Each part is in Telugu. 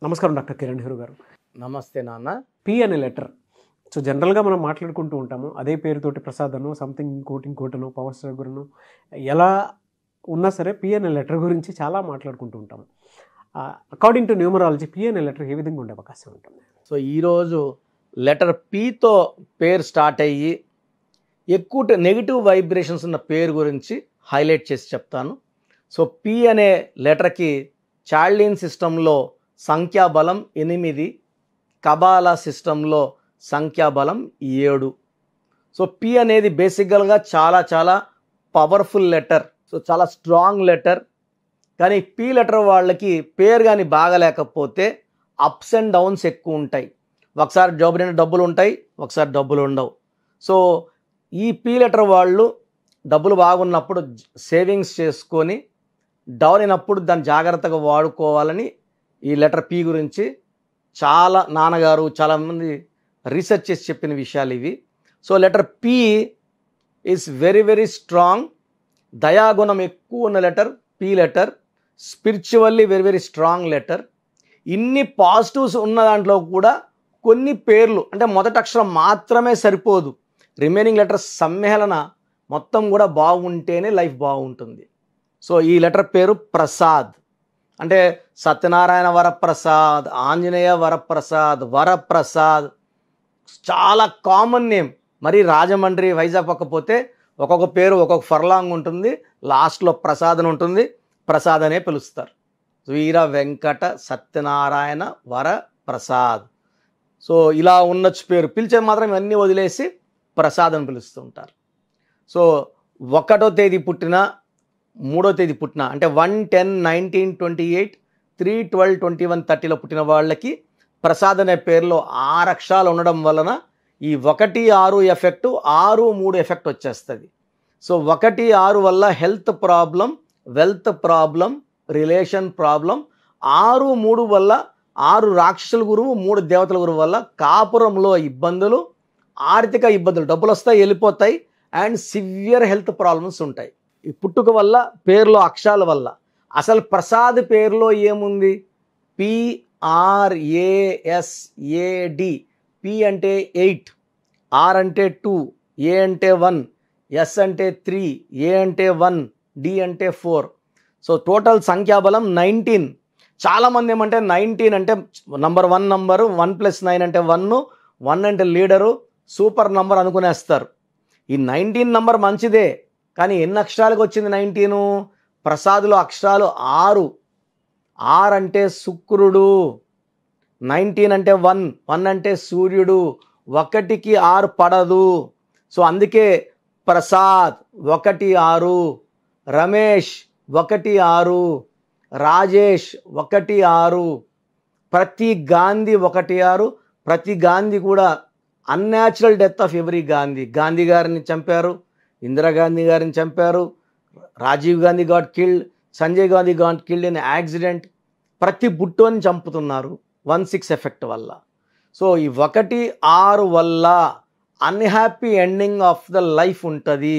నమస్కారం డాక్టర్ కిరణ్ నెహ్రూ గారు. నమస్తే నాన్న. పి అనే లెటర్ సో జనరల్గా మనం మాట్లాడుకుంటూ ఉంటాము. అదే పేరుతోటి ప్రసాద్ అనో సంథింగ్ ఇంకోటనో పవర్ స్టార్ గురనో ఎలా ఉన్నా సరే పి అనే లెటర్ గురించి చాలా మాట్లాడుకుంటూ ఉంటాము. అకార్డింగ్ టు న్యూమరాలజీ పి అనే లెటర్ ఏ విధంగా ఉండే అవకాశం ఉంటుంది? సో ఈరోజు లెటర్ పితో పేరు స్టార్ట్ అయ్యి ఎక్కువ నెగిటివ్ వైబ్రేషన్స్ ఉన్న పేరు గురించి హైలైట్ చేసి చెప్తాను. సో పి అనే లెటర్కి చార్లిన్ సిస్టంలో సంఖ్యాబలం 8, కబాలా సిస్టంలో సంఖ్యాబలం 7. సో పి అనేది బేసికల్గా చాలా పవర్ఫుల్ లెటర్. సో చాలా స్ట్రాంగ్ లెటర్. కానీ పి లెటర్ వాళ్ళకి పేరు కానీ బాగలేకపోతే అప్స్ అండ్ డౌన్స్ ఎక్కువ ఉంటాయి. ఒకసారి జాబ్ నిండా డబ్బులు ఉంటాయి, ఒకసారి డబ్బులు ఉండవు. సో ఈ పి లెటర్ వాళ్ళు డబ్బులు బాగున్నప్పుడు సేవింగ్స్ చేసుకొని డౌన్ అయినప్పుడు దాన్ని జాగ్రత్తగా వాడుకోవాలని ఈ లెటర్ పి గురించి చాలా నాన్నగారు చాలామంది రీసెర్చ్ చేసి చెప్పిన విషయాలు ఇవి. So letter P is very strong. దయాగుణం ఎక్కువ ఉన్న letter P letter. Spiritually very strong letter. ఇన్ని పాజిటివ్స్ ఉన్న దాంట్లో కూడా కొన్ని పేర్లు అంటే మొదటి అక్షరం మాత్రమే సరిపోదు. రిమైనింగ్ లెటర్స్ సమ్మేళన మొత్తం కూడా బాగుంటేనే లైఫ్ బాగుంటుంది. సో ఈ లెటర్ పేరు ప్రసాద్. అంటే సత్యనారాయణ వరప్రసాద్, ఆంజనేయ వరప్రసాద్, వరప్రసాద్ చాలా కామన్ నేమ్. మరి రాజమండ్రి, వైజాగ్ పక్కపోతే ఒక్కొక్క పేరు ఒక్కొక్క ఫర్లాంగ్ ఉంటుంది, లాస్ట్లో ప్రసాద్ అని ఉంటుంది, ప్రసాద్ అనే పిలుస్తారు. వీర వెంకట సత్యనారాయణ వరప్రసాద్. సో ఇలా ఉండొచ్చు పేరు. పిలిచే మాత్రం ఇవన్నీ వదిలేసి ప్రసాద్ అని పిలుస్తూ ఉంటారు. సో 1వ తేదీ పుట్టిన, 3వ తేదీ పుట్టిన అంటే 1/10/1928, 3/12/2130లో పుట్టిన వాళ్ళకి ప్రసాద్ అనే పేరులో 6 అక్షరాలు ఉండడం వలన ఈ 1-6 ఎఫెక్టు 6-3 ఎఫెక్ట్ వచ్చేస్తుంది. సో 1-6 వల్ల health problem, wealth problem, relation problem. 6-3 వల్ల 6 రాక్షసుల గురువు, 3 దేవతల గురువు వల్ల కాపురంలో ఇబ్బందులు, ఆర్థిక ఇబ్బందులు, డబ్బులు వస్తాయి వెళ్ళిపోతాయి, అండ్ సివియర్ హెల్త్ ప్రాబ్లమ్స్ ఉంటాయి. ఈ పుట్టుక వల్ల, పేరులో అక్షరాల వల్ల. అసలు ప్రసాద్ పేరులో ఏముంది? PRASAD. పి అంటే 8, ఆర్ అంటే 2, ఏ అంటే 1, ఎస్ అంటే 3, ఏ అంటే 1, డి అంటే 4. సో టోటల్ సంఖ్యాబలం 19. చాలామంది ఏమంటే 19 అంటే నంబర్ 1 నంబరు, 1 + 9 అంటే 1, 1 అంటే లీడరు, సూపర్ నంబర్ అనుకునేస్తారు. ఈ 19 నంబర్ మంచిదే, కానీ ఎన్ని అక్షరాలకు వచ్చింది 19? ప్రసాద్లో అక్షరాలు 6. ఆర్ అంటే శుక్రుడు, 19 అంటే 1, 1 అంటే సూర్యుడు, 1కి 6 పడదు. సో అందుకే ప్రసాద్ 1-6, రమేష్ 1-6, రాజేష్ 1-6, ప్రతి గాంధీ 1-6. ప్రతి గాంధీ కూడా unnatural death of every Gandhi. Gandhi గారిని చంపారు, ఇందిరాగాంధీ గారిని చంపారు, Rajiv Gandhi got killed, Sanjay Gandhi got killed in accident. ప్రతి బుట్టోని చంపుతున్నారు 1-6 ఎఫెక్ట్ వల్ల. సో ఈ 1-6 వల్ల unhappy ending of the life ఉంటుంది.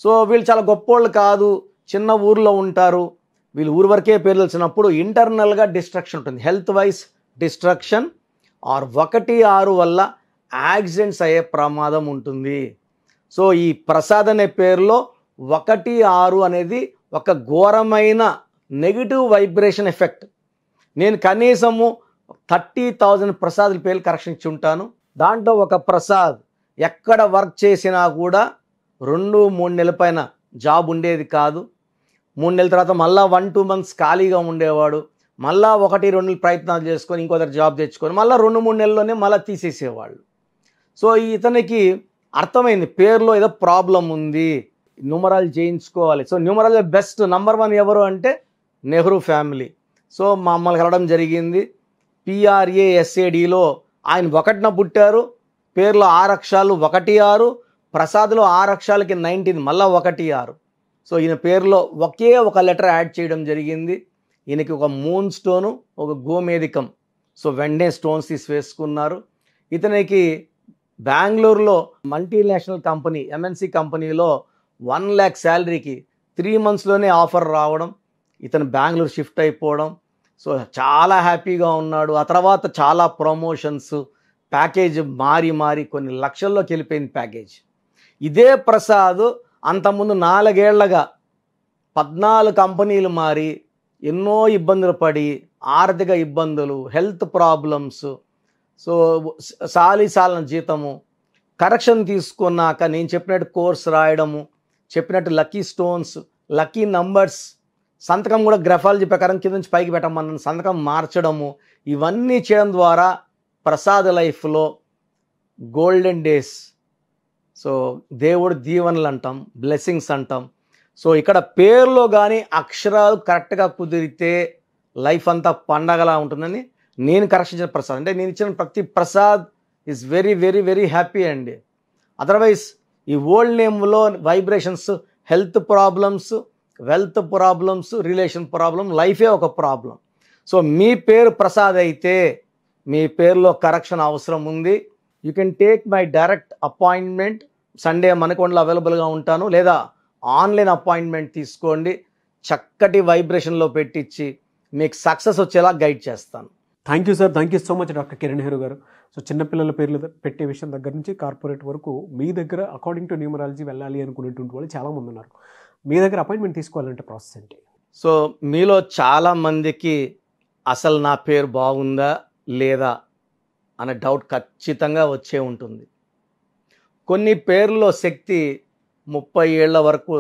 సో వీళ్ళు చాలా గొప్పోళ్ళు కాదు, చిన్న ఊర్లో ఉంటారు, వీళ్ళు ఊరు వరకే పేరు తెలిసినప్పుడు ఇంటర్నల్గా డిస్ట్రక్షన్ ఉంటుంది, హెల్త్ వైజ్ డిస్ట్రక్షన్. ఆర్ 1-6 వల్ల యాక్సిడెంట్స్ అయ్యే ప్రమాదం ఉంటుంది. సో ఈ ప్రసాద్ అనే పేరులో 1-6 అనేది ఒక ఘోరమైన నెగిటివ్ వైబ్రేషన్ ఎఫెక్ట్. నేను కనీసము 30,000 ప్రసాద్ల పేర్లు కరెక్షన్ ఇచ్చి ఉంటాను. దాంట్లో ఒక ప్రసాద్ ఎక్కడ వర్క్ చేసినా కూడా 2-3 నెలల పైన జాబ్ ఉండేది కాదు. 3 నెలల తర్వాత మళ్ళీ 1-2 మంత్స్ ఖాళీగా ఉండేవాడు. మళ్ళీ 1-2 నెలలు ప్రయత్నాలు చేసుకొని ఇంకో దగ్గర జాబ్ తెచ్చుకొని మళ్ళీ 2-3 నెలల్లోనే మళ్ళీ తీసేసేవాళ్ళు. సో ఇతనికి అర్థమైంది పేరులో ఏదో ప్రాబ్లం ఉంది, న్యూమరాలజీ చేయించుకోవాలి. సో న్యూమరాలజీ బెస్ట్ నంబర్ 1 ఎవరు అంటే నెహ్రూ ఫ్యామిలీ. సో మమ్మల్ని కలవడం జరిగింది. PRASADలో ఆయన 1న పుట్టారు, పేరులో 6 అక్షరాలు 1-6, ప్రసాద్లో 6 అక్షరాలకి 19 మళ్ళీ 1-6. సో ఈయన పేరులో ఒకే ఒక లెటర్ యాడ్ చేయడం జరిగింది. ఈయనకి ఒక మూన్ స్టోను, ఒక గోమేధికం. సో వెంటనే స్టోన్స్ తీసి వేసుకున్నారు. ఇతనికి బెంగళూరులో మల్టీనేషనల్ కంపెనీ, MNC కంపెనీలో 1 lakh శాలరీకి 3 monthsలోనే ఆఫర్ రావడం, ఇతను బెంగళూరు షిఫ్ట్ అయిపోవడం, సో చాలా హ్యాపీగా ఉన్నాడు. ఆ తర్వాత చాలా ప్రమోషన్స్, ప్యాకేజ్ మారి మారి కొన్ని లక్షల్లోకి వెళ్ళిపోయింది ప్యాకేజ్. ఇదే ప్రసాద్ అంతకుముందు 4 ఏళ్లగా 14 కంపెనీలు మారి ఎన్నో ఇబ్బందులు పడి, ఆర్థిక ఇబ్బందులు, హెల్త్ ప్రాబ్లమ్స్, సో సాలిసాలన జీతము, కరెక్షన్ తీసుకున్నాక నేను చెప్పినట్టు కోర్స్ రాయడము, చెప్పినట్టు లక్కీ స్టోన్స్, లక్కీ నంబర్స్, సంతకం కూడా గ్రఫాలజీ ప్రకారం కింద నుంచి పైకి పెట్టమన్న సంతకం మార్చడము, ఇవన్నీ చేయడం ద్వారా ప్రసాద్ లైఫ్లో గోల్డెన్ డేస్. సో దేవుడు దీవెనలు అంటాం, బ్లెస్సింగ్స్ అంటాం. సో ఇక్కడ పేరులో కానీ అక్షరాలు కరెక్ట్గా కుదిరితే లైఫ్ అంతా పండగలా ఉంటుందని నేను కరెక్షన్ చేసిన ప్రసాద్. అంటే నేను ఇచ్చిన ప్రతి Prasad is very very very happy అండి. అదర్వైజ్ ఈ ఓల్డ్ నేమ్లో vibrations, health problems, wealth problems, relation problem, లైఫే ఒక ప్రాబ్లం. సో మీ పేరు ప్రసాద్ అయితే మీ పేరులో కరెక్షన్ అవసరం ఉంది. You can take my direct appointment. Sunday మనకొండలో అవైలబుల్గా ఉంటాను, లేదా ఆన్లైన్ అపాయింట్మెంట్ తీసుకోండి. చక్కటి వైబ్రేషన్లో పెట్టించి మీకు సక్సెస్ వచ్చేలా గైడ్ చేస్తాను. Thank you sir, thank you so much doctor Kiran Nehru గారు. సో చిన్నపిల్లల పేర్లు పెట్టే విషయం దగ్గర నుంచి కార్పొరేట్ వరకు మీ దగ్గర అకార్డింగ్ టు న్యూమరాలజీ వెళ్ళాలి అనుకునేటువంటి వాళ్ళు చాలామంది ఉన్నారు. మీ దగ్గర అపాయింట్మెంట్ తీసుకోవాలంటే ప్రాసెస్ ఏంటి? సో మీలో చాలామందికి అసలు నా పేరు బాగుందా లేదా అనే డౌట్ ఖచ్చితంగా వచ్చే ఉంటుంది. కొన్ని పేర్లలో శక్తి 30 ఏళ్ల వరకు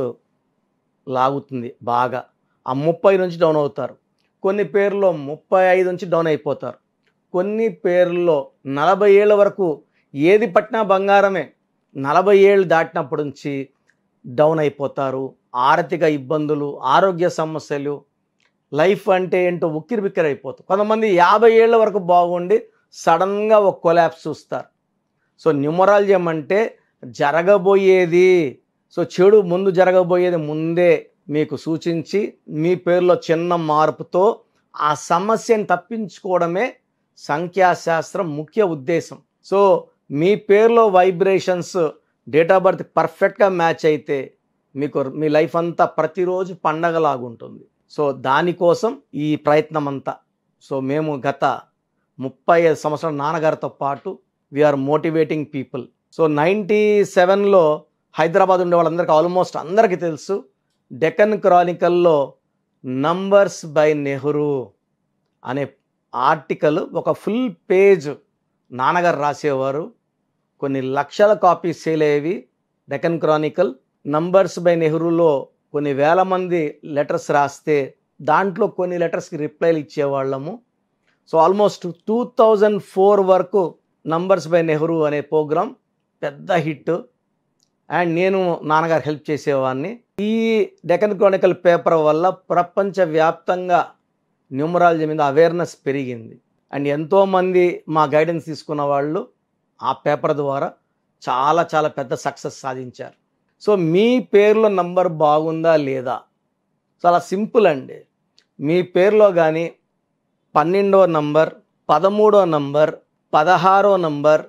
లాగుతుంది బాగా, ఆ 30 నుంచి డౌన్ అవుతారు. కొన్ని పేర్లో 35 నుంచి డౌన్ అయిపోతారు. కొన్ని పేర్లలో 40 ఏళ్ళ వరకు ఏది పట్టినా బంగారమే, 40 ఏళ్ళు దాటినప్పటి నుంచి డౌన్ అయిపోతారు. ఆర్థిక ఇబ్బందులు, ఆరోగ్య సమస్యలు, లైఫ్ అంటే ఏంటో ఉక్కిరి బిక్కిరి అయిపోతారు. కొంతమంది 50 ఏళ్ళ వరకు బాగుండి సడన్గా ఒక కొలాప్స్ చూస్తారు. సో న్యూమరాలజీ అంటే జరగబోయేది, సో చెడు ముందు జరగబోయేది ముందే మీకు సూచించి మీ పేరులో చిన్న మార్పుతో ఆ సమస్యను తప్పించుకోవడమే సంఖ్యాశాస్త్రం ముఖ్య ఉద్దేశం. సో మీ పేరులో వైబ్రేషన్స్, డేట్ ఆఫ్ బర్త్ పర్ఫెక్ట్గా మ్యాచ్ అయితే మీకు మీ లైఫ్ అంతా ప్రతిరోజు పండగలాగుంటుంది. సో దానికోసం ఈ ప్రయత్నం అంతా. సో మేము గత 35 సంవత్సరాల నాన్నగారితో పాటు వీఆర్ మోటివేటింగ్ పీపుల్. సో 97లో హైదరాబాద్ ఉండే వాళ్ళందరికీ ఆల్మోస్ట్ అందరికీ తెలుసు, డెక్కన్ క్రానికల్లో నంబర్స్ బై నెహ్రూ అనే ఆర్టికల్ ఒక ఫుల్ పేజ్ నాన్నగారు రాసేవారు. కొన్ని లక్షల కాపీస్ సేల్ అయ్యేవి. డెక్కన్ క్రానికల్ నంబర్స్ బై నెహ్రూలో కొన్ని వేల మంది లెటర్స్ రాస్తే దాంట్లో కొన్ని లెటర్స్కి రిప్లైలు ఇచ్చేవాళ్ళము. సో ఆల్మోస్ట్ 2004 వరకు నంబర్స్ బై నెహ్రూ అనే ప్రోగ్రాం పెద్ద హిట్. అండ్ నేను నాన్నగారు హెల్ప్ చేసేవాడిని. ఈ డెక్కన్ క్రానికల్ పేపర్ వల్ల ప్రపంచవ్యాప్తంగా న్యూమరాలజీ మీద అవేర్నెస్ పెరిగింది. అండ్ ఎంతోమంది మా గైడెన్స్ తీసుకున్న వాళ్ళు ఆ పేపర్ ద్వారా చాలా చాలా పెద్ద సక్సెస్ సాధించారు. సో మీ పేరులో నంబర్ బాగుందా లేదా? చాలా సింపుల్ అండి. మీ పేరులో కానీ 12వ నంబర్, 13వ నంబర్, 16వ నంబర్,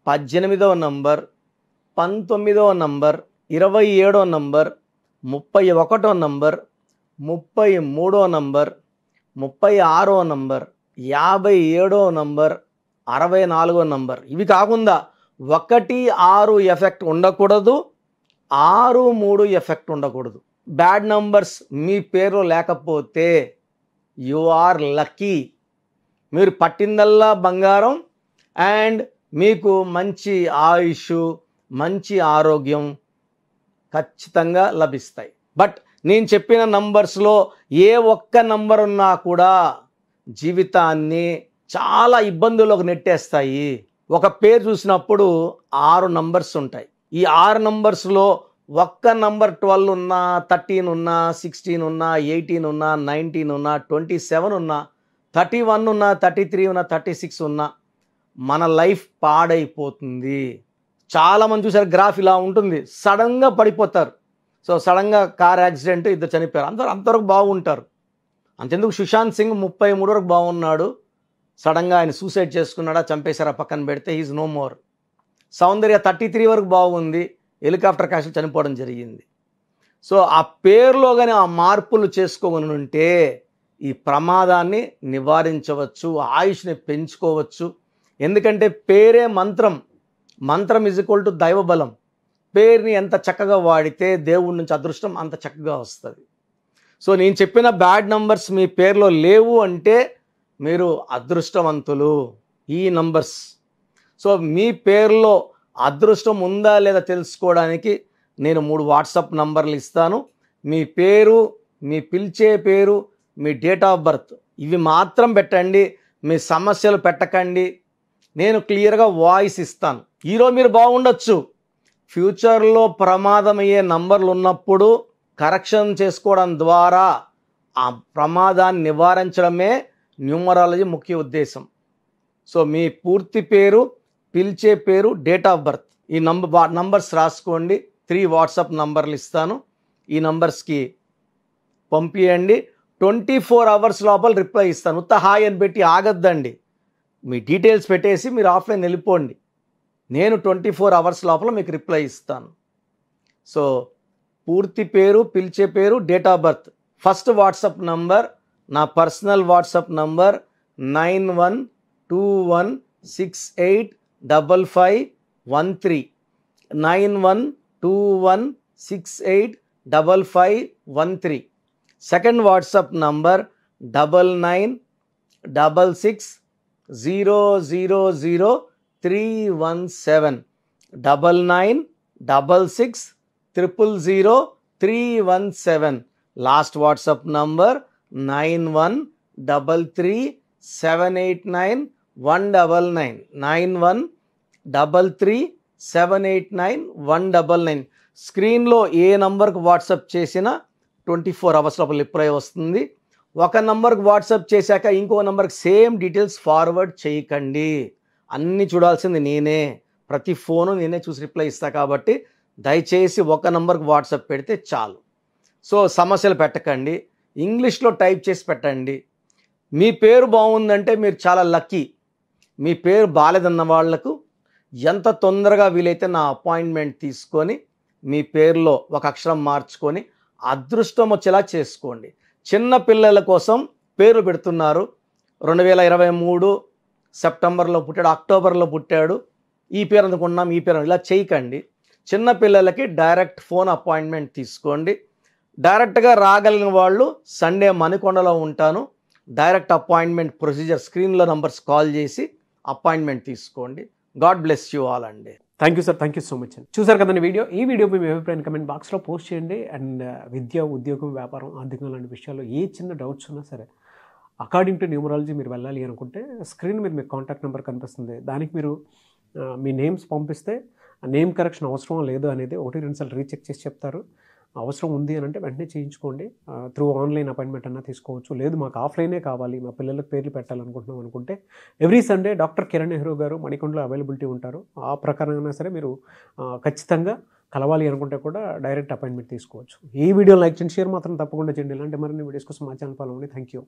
18వ నంబర్, 19వ నంబర్, 27వ నంబర్, 31వ నంబర్, 33వ నంబర్, 36వ నంబర్, 57వ నంబర్, 64వ నంబర్, ఇవి కాకుండా 1, 6 ఎఫెక్ట్ ఉండకూడదు, 6, 3 ఎఫెక్ట్ ఉండకూడదు. బ్యాడ్ నంబర్స్ మీ పేరులో లేకపోతే యు ఆర్ లక్కీ. మీరు పట్టిందల్లా బంగారం అండ్ మీకు మంచి ఆయుష్, మంచి ఆరోగ్యం ఖచ్చితంగా లభిస్తాయి. బట్ నేను చెప్పిన నంబర్స్లో ఏ ఒక్క నంబర్ ఉన్నా కూడా జీవితాన్ని చాలా ఇబ్బందుల్లోకి నెట్టేస్తాయి. ఒక పేరు చూసినప్పుడు 6 నంబర్స్ ఉంటాయి. ఈ 6 నంబర్స్లో ఒక్క నంబర్ 12 ఉన్నా, 13 ఉన్నా, 16 ఉన్నా, 18 ఉన్నా, 19 ఉన్నా, 27 ఉన్నా, 31 ఉన్నా, 33 ఉన్నా, 36 ఉన్నా మన లైఫ్ పాడైపోతుంది. చాలామంది చూసారు గ్రాఫ్ ఇలా ఉంటుంది, సడన్గా పడిపోతారు. సో సడన్గా కార్ యాక్సిడెంట్, 2 చనిపోయారు. అంతవరకు బాగుంటారు. అంతెందుకు సుశాంత్ సింగ్ 33 వరకు బాగున్నాడు, సడన్గా ఆయన సూసైడ్ చేసుకున్నాడా, చంపేశారా పక్కన పెడితే, హీజ్ నో మోర్. సౌందర్య 33 వరకు బాగుంది, హెలికాప్టర్ క్రాష్లో చనిపోవడం జరిగింది. సో ఆ పేరులో కానీ ఆ మార్పులు చేసుకోగలను ఉంటే ఈ ప్రమాదాన్ని నివారించవచ్చు, ఆయుష్ని పెంచుకోవచ్చు. ఎందుకంటే పేరే మంత్రం. మంత్రం ఈజ్ ఈక్వల్ టు దైవబలం. పేరుని ఎంత చక్కగా వాడితే దేవుడి నుంచి అదృష్టం అంత చక్కగా వస్తుంది. సో నేను చెప్పిన బ్యాడ్ నంబర్స్ మీ పేరులో లేవు అంటే మీరు అదృష్టవంతులు. ఈ నంబర్స్. సో మీ పేరులో అదృష్టం ఉందా లేదా తెలుసుకోవడానికి నేను 3 వాట్సాప్ నంబర్లు ఇస్తాను. మీ పేరు, మీ పిలిచే పేరు, మీ డేట్ ఆఫ్ బర్త్ ఇవి మాత్రం పెట్టండి. మీ సమస్యలు పెట్టకండి. నేను క్లియర్గా వాయిస్ ఇస్తాను. ఈరోజు మీరు బాగుండొచ్చు, ఫ్యూచర్లో ప్రమాదమయ్యే నంబర్లు ఉన్నప్పుడు కరెక్షన్ చేసుకోవడం ద్వారా ఆ ప్రమాదాన్ని నివారించడమే న్యూమరాలజీ ముఖ్య ఉద్దేశం. సో మీ పూర్తి పేరు, పిలిచే పేరు, డేట్ ఆఫ్ బర్త్ ఈ నంబర్స్ రాసుకోండి. 3 వాట్సాప్ నంబర్లు ఇస్తాను. ఈ నంబర్స్కి పంపించండి. 24 అవర్స్ లోపల రిప్లై ఇస్తాను. ఉత్త హాయ్ అని పెట్టి ఆగద్దండి. మీ డీటెయిల్స్ పెట్టేసి మీరు ఆఫ్లైన్ వెళ్ళిపోండి. నేను 24 అవర్స్ లోపల మీకు రిప్లై ఇస్తాను. సో పూర్తి పేరు, పిలిచే పేరు, date of birth. First WhatsApp number నా personal WhatsApp number 9121685513 9121685513. Second WhatsApp number 9966000317 9966000317. Last WhatsApp number 9133789199 9133789199. స్క్రీన్లో ఏ నంబర్కి వాట్సాప్ చేసినా 24 అవర్స్ లోపల రిప్లై వస్తుంది. ఒక నంబర్కి వాట్సాప్ చేశాక ఇంకో నంబర్కి సేమ్ డీటెయిల్స్ ఫార్వర్డ్ చేయకండి. అన్నీ చూడాల్సింది నేనే. ప్రతి ఫోను నేనే చూసి రిప్లై ఇస్తా కాబట్టి దయచేసి ఒక నంబర్కి వాట్సాప్ పెడితే చాలు. సో సమస్యలు పెట్టకండి. ఇంగ్లీష్లో టైప్ చేసి పెట్టండి. మీ పేరు బాగుందంటే మీరు చాలా లక్కీ. మీ పేరు బాలేదన్న వాళ్లకు ఎంత తొందరగా వీలైతే నా అపాయింట్మెంట్ తీసుకొని మీ పేరులో ఒక అక్షరం మార్చుకొని అదృష్టం వచ్చేలా చేసుకోండి. చిన్న పిల్లల కోసం పేర్లు పెడుతున్నారు. 2023 సెప్టెంబర్లో పుట్టాడు, అక్టోబర్లో పుట్టాడు, ఈ పేరు అనుకున్నాం, ఈ పేరు ఇలా చేయకండి. చిన్న పిల్లలకి డైరెక్ట్ ఫోన్ అపాయింట్మెంట్ తీసుకోండి. డైరెక్ట్గా రాగలిగిన వాళ్ళు సండే మణికొండలో ఉంటాను. డైరెక్ట్ అపాయింట్మెంట్ ప్రొసీజర్ స్క్రీన్లో నంబర్స్ కాల్ చేసి అపాయింట్మెంట్ తీసుకోండి. గాడ్ బ్లెస్ యూ ఆల్ అండి. Thank you sir, thank you so much అండి. చూసారు కదండి వీడియో. ఈ వీడియో మీ అభిప్రాయం కమెంట్ బాక్స్లో పోస్ట్ చేయండి. అండ్ విద్య, ఉద్యోగం, వ్యాపారం, ఆర్థికం లాంటి విషయాల్లో ఏ చిన్న డౌట్స్ ఉన్నా సరే అకార్డింగ్ టు న్యూమరాలజీ మీరు వెళ్ళాలి అనుకుంటే స్క్రీన్ మీద మీకు కాంటాక్ట్ నెంబర్ కనిపిస్తుంది. దానికి మీరు మీ నేమ్స్ పంపిస్తే నేమ్ కరెక్షన్ అవసరం లేదు అనేది 1-2 సార్లు రీచెక్ చేసి చెప్తారు. అవసరం ఉంది అని అంటే వెంటనే చేయించుకోండి. త్రూ ఆన్లైన్ అపాయింట్మెంట్ అన్నా తీసుకోవచ్చు. లేదు మాకు ఆఫ్లైనే కావాలి, మా పిల్లలకు పేర్లు పెట్టాలనుకుంటున్నాం అనుకుంటే every Sunday doctor Kiran Nehru గారు మణికొండలో అవైలబిలిటీ ఉంటారు. ఆ ప్రకారంగా సరే మీరు ఖచ్చితంగా కలవాలి అనుకుంటే కూడా డైరెక్ట్ అపాయింట్మెంట్ తీసుకోవచ్చు. ఈ వీడియో లైక్ చేయండి, షేర్ మాత్రం తప్పకుండా చేయండి. ఇలాంటి మరిన్ని వీడియోస్ కోసం మా ఛానల్ ఫాలో అవ్వండి. Thank you.